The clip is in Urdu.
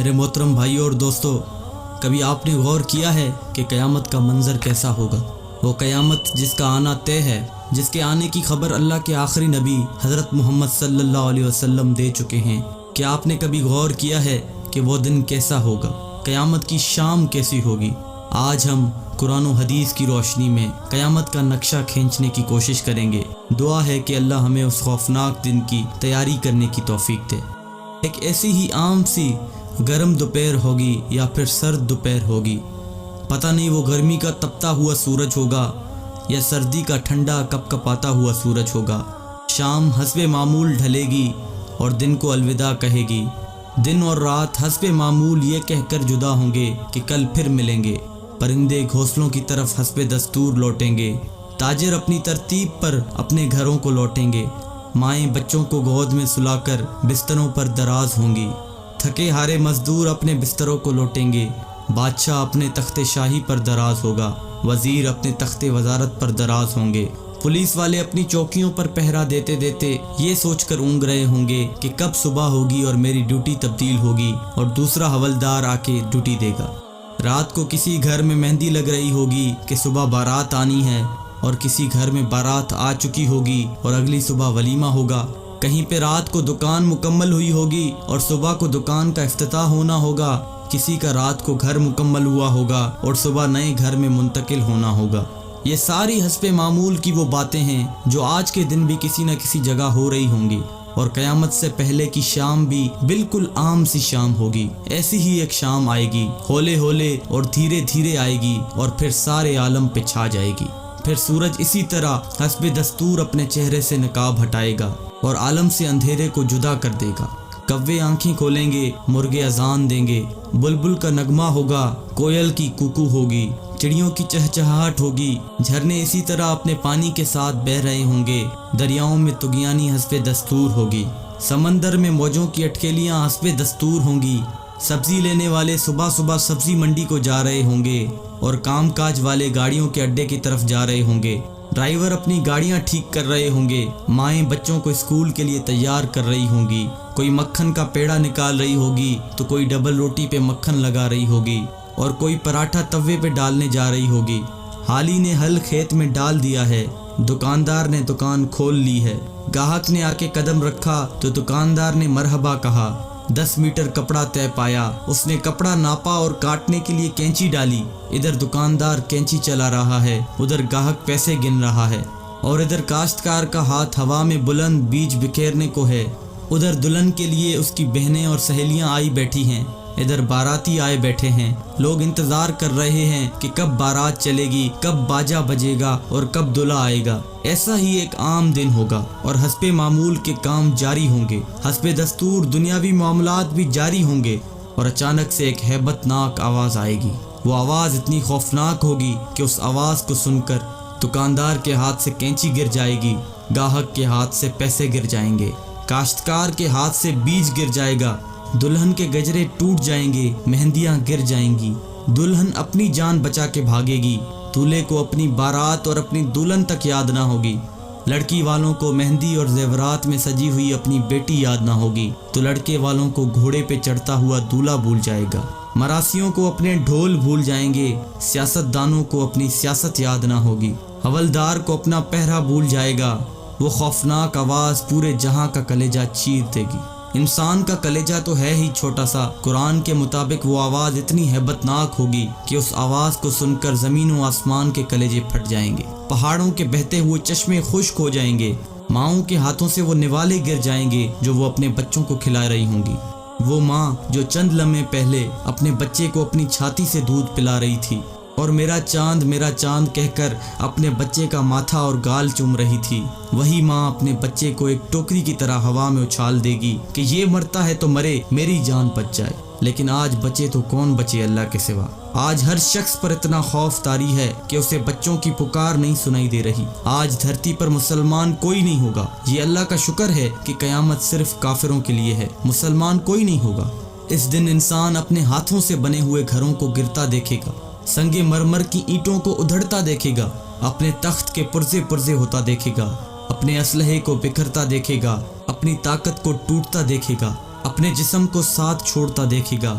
میرے محترم بھائیوں اور دوستوں، کبھی آپ نے غور کیا ہے کہ قیامت کا منظر کیسا ہوگا؟ وہ قیامت جس کا آنا طے ہے، جس کے آنے کی خبر اللہ کے آخری نبی حضرت محمد صلی اللہ علیہ وسلم دے چکے ہیں۔ کیا آپ نے کبھی غور کیا ہے کہ وہ دن کیسا ہوگا؟ قیامت کی شام کیسی ہوگی؟ آج ہم قرآن و حدیث کی روشنی میں قیامت کا نقشہ کھینچنے کی کوشش کریں گے۔ دعا ہے کہ اللہ ہمیں اس خوفناک دن کی تیاری کرنے کی توفیق دے۔ ایک ایسی ہی عام سی گرم دوپہر ہوگی یا پھر سرد دوپہر ہوگی، پتہ نہیں وہ گرمی کا تپتا ہوا سورج ہوگا یا سردی کا ٹھنڈا کپ کپاتا ہوا سورج ہوگا۔ شام حسب معمول ڈھلے گی اور دن کو الوداع کہے گی۔ دن اور رات حسب معمول یہ کہہ کر جدا ہوں گے کہ کل پھر ملیں گے۔ پرندے گھونسلوں کی طرف حسب دستور لوٹیں گے۔ تاجر اپنی ترتیب پر اپنے گھروں کو لوٹیں گے۔ مائیں بچوں کو گود میں سلا کر بستروں پر دراز ہوں گی۔ تھکے ہارے مزدور اپنے بستروں کو لوٹیں گے۔ بادشاہ اپنے تخت شاہی پر دراز ہوگا۔ وزیر اپنے تخت وزارت پر دراز ہوں گے۔ پولیس والے اپنی چوکیوں پر پہرا دیتے دیتے یہ سوچ کر اونگ رہے ہوں گے کہ کب صبح ہوگی اور میری ڈیوٹی تبدیل ہوگی اور دوسرا حوالدار آ کے ڈیوٹی دے گا۔ رات کو کسی گھر میں مہندی لگ رہی ہوگی کہ صبح بارات آنی ہے، اور کسی گھر میں بارات آ چکی ہوگی اور اگلی صبح ولیمہ ہوگا۔ کہیں پہ رات کو دکان مکمل ہوئی ہوگی اور صبح کو دکان کا افتتاح ہونا ہوگا۔ کسی کا رات کو گھر مکمل ہوا ہوگا اور صبح نئے گھر میں منتقل ہونا ہوگا۔ یہ ساری حسب معمول کی وہ باتیں ہیں جو آج کے دن بھی کسی نہ کسی جگہ ہو رہی ہوں گی، اور قیامت سے پہلے کی شام بھی بالکل عام سی شام ہوگی۔ ایسی ہی ایک شام آئے گی، ہولے ہولے اور دھیرے دھیرے آئے گی اور پھر سارے عالم پہ چھا جائے گی۔ پھر سورج اسی طرح حسب دستور اپنے چہرے سے نقاب ہٹائے گا اور عالم سے اندھیرے کو جدا کر دے گا۔ کوے آنکھیں کھولیں گے، مرغے اذان دیں گے، بلبل کا نغمہ ہوگا، کوئل کی کوکو ہوگی، چڑیوں کی چہچہاہٹ ہوگی، جھرنے اسی طرح اپنے پانی کے ساتھ بہہ رہے ہوں گے، دریاؤں میں طغیانی حسب دستور ہوگی، سمندر میں موجوں کی اٹکیلیاں حسب دستور ہوں گی، سبزی لینے والے صبح صبح سبزی منڈی کو جا رہے ہوں گے اور کام کاج والے گاڑیوں کے اڈے کی طرف جا رہے ہوں گے، ڈرائیور اپنی گاڑیاں ٹھیک کر رہے ہوں گے، مائیں بچوں کو اسکول کے لیے تیار کر رہی ہوں گی، کوئی مکھن کا پیڑا نکال رہی ہوگی تو کوئی ڈبل روٹی پہ مکھن لگا رہی ہوگی اور کوئی پراٹھا توے پہ ڈالنے جا رہی ہوگی۔ حالی نے ہل کھیت میں ڈال دیا ہے، دکاندار نے دکان کھول لی ہے، گاہک نے آ کے قدم رکھا تو دکاندار نے مرحبا کہا۔ 10 میٹر کپڑا طے پایا، اس نے کپڑا ناپا اور کاٹنے کے لیے کینچی ڈالی۔ ادھر دکاندار کینچی چلا رہا ہے، ادھر گاہک پیسے گن رہا ہے، اور ادھر کاشتکار کا ہاتھ ہوا میں بلند بیج بکھیرنے کو ہے۔ ادھر دلہن کے لیے اس کی بہنیں اور سہیلیاں آئی بیٹھی ہیں، ادھر باراتی آئے بیٹھے ہیں۔ لوگ انتظار کر رہے ہیں کہ کب بارات چلے گی، کب باجا بجے گا اور کب دلہا آئے گا۔ ایسا ہی ایک عام دن ہوگا اور حسب معمول کے کام جاری ہوں گے، حسب دستور دنیاوی معاملات بھی جاری ہوں گے، اور اچانک سے ایک ہیبت ناک آواز آئے گی۔ وہ آواز اتنی خوفناک ہوگی کہ اس آواز کو سن کر دکاندار کے ہاتھ سے کینچی گر جائے گی، گاہک کے ہاتھ سے پیسے گر جائیں گے، کاشتکار کے ہاتھ سے بیج گر جائے گا، دلہن کے گجرے ٹوٹ جائیں گے، مہندیاں گر جائیں گی، دلہن اپنی جان بچا کے بھاگے گی، دولہے کو اپنی بارات اور اپنی دلہن تک یاد نہ ہوگی، لڑکی والوں کو مہندی اور زیورات میں سجی ہوئی اپنی بیٹی یاد نہ ہوگی تو لڑکے والوں کو گھوڑے پہ چڑھتا ہوا دولہا بھول جائے گا، مراسیوں کو اپنے ڈھول بھول جائیں گے، سیاست دانوں کو اپنی سیاست یاد نہ ہوگی، حوالدار کو اپنا پہرا بھول جائے گا۔ وہ خوفناک آواز پورے جہاں کا کلیجہ چیر دے گی۔ انسان کا کلیجہ تو ہے ہی چھوٹا سا، قرآن کے مطابق وہ آواز اتنی ہیبت ناک ہوگی کہ اس آواز کو سن کر زمین و آسمان کے کلیجے پھٹ جائیں گے، پہاڑوں کے بہتے ہوئے چشمے خشک ہو جائیں گے، ماؤں کے ہاتھوں سے وہ نوالے گر جائیں گے جو وہ اپنے بچوں کو کھلا رہی ہوں گی۔ وہ ماں جو چند لمحے پہلے اپنے بچے کو اپنی چھاتی سے دودھ پلا رہی تھی اور میرا چاند کہہ کر اپنے بچے کا ماتھا اور گال چوم رہی تھی، وہی ماں اپنے بچے کو ایک ٹوکری کی طرح ہوا میں اچھال دے گی کہ یہ مرتا ہے تو مرے، میری جان بچ جائے۔ لیکن آج بچے تو کون بچے اللہ کے سوا؟ آج ہر شخص پر اتنا خوف طاری ہے کہ اسے بچوں کی پکار نہیں سنائی دے رہی۔ آج دھرتی پر مسلمان کوئی نہیں ہوگا۔ یہ اللہ کا شکر ہے کہ قیامت صرف کافروں کے لیے ہے، مسلمان کوئی نہیں ہوگا۔ اس دن انسان اپنے ہاتھوں سے بنے ہوئے گھروں کو گرتا دیکھے گا، سنگ مرمر کی اینٹوں کو ادھڑتا دیکھے گا، اپنے تخت کے پرزے پرزے ہوتا دیکھے گا، اپنے اسلحے کو بکھرتا دیکھے گا، اپنی طاقت کو ٹوٹتا دیکھے گا، اپنے جسم کو ساتھ چھوڑتا دیکھے گا،